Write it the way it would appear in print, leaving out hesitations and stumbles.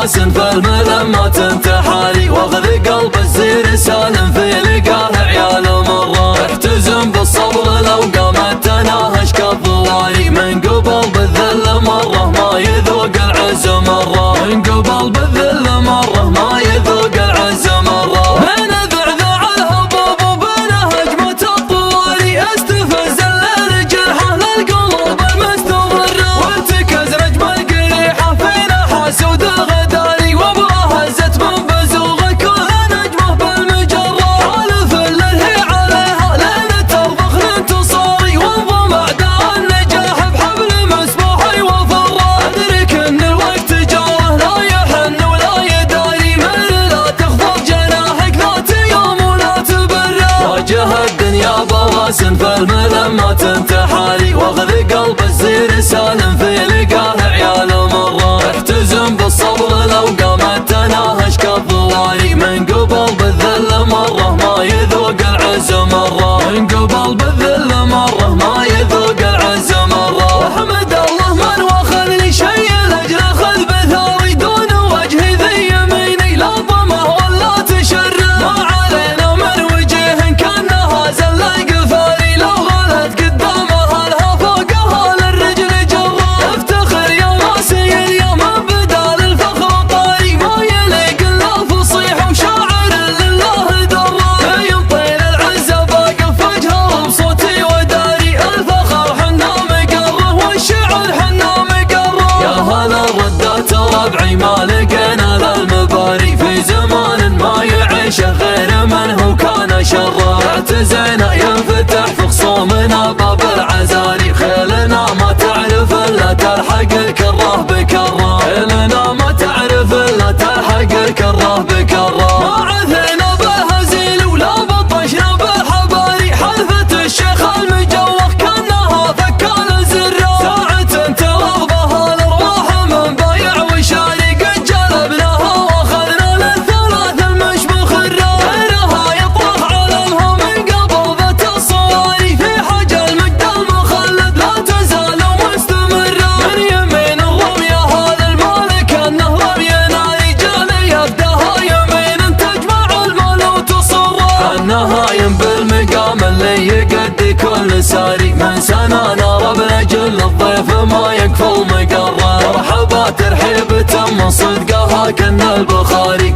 بواس فالملمة تنتحالي، واخذ قلب الزير سالم في لقاه عيال مرة. احتزم بالصبر لو قامت تناهش كالضوالي، من قبل بالذل مرة ما يذوق العز مرة، من قبل بالذل مرة ما يذوق العز مرة. بين ذعذع الهبوب وبين هجمة الطوالي، استفز الليل جرحه للقلوب المستمرة، وارتكز نجم القريحة في نحاس ودغدالي، وابره هزت من بزوغ كل نجمه بالمجرة. حالف للهي عليها لين ترضخ لانتصاري، وانضم اعداء النجاح بحبل مسبوحي وفرة. ادرك ان الوقت جاره لا يحن ولا يداري، من لا تخفض جناحك ذات يوم ولا تبرى. واجه الدنيا بواس فالملمة تنتحالي، واخذ قلب الزير سالم في لقاه عيال مرة. احتزم بالصبر لو قامت تناهش كالضوالي، من قبل بالذل مرة ما يذوق العز مرة، من قبل بالذل مرة ما يذوق العز مرة. واحمد الله من واخذني شيء لاجل اخذ بثاري، دون وجهي ذي يميني لا ظمه ولا تشرى. ما علينا من وجه كانها زله قفاري، لو غلت قدامها لها فوقها للرجل جرة. افتخر يا راسي اليوم بدال الفخر طاري، ما يليق الا فصيح وشاعر لله درة. ينطير العزة باقف وجهه بصوتي وداري، الفخر حنا مقره والشعر حنا مقره. يا هلا ردات ربعي ما لقينا للمباري، في زمان ما يعيشه غير من هو كان شره. اعتزينا ينفتح في خصومنا باب العزاري، خيلنا ما تعرف الا تلحق الكره بكره، خيلنا ما تعرف الا تلحق الكره بكره. ما عثينا بالهزيل ولا بطشنا بالحباري، حلفة الشيخ المجوخ كانها ثكال الزرة. ساعة ترغبها الارواح من بايع وشاري، قد جلبناها واخذنا للثلاث المشبخ الرا. غيرها يطرح علمها من قبل ذات الصواري، في حج المجد المخلد لا تزال مستمرة. من يمين الرمية هذا المالك انه رمي ناري، جالي يبداها يمين تجمع المال وتصره. النهايم بالمقام اللي يقدي كل ساري، من سنانا رب لاجل الضيف ما يكفل مقره. مرحبا ترحيب تم صدقها كن البخاري،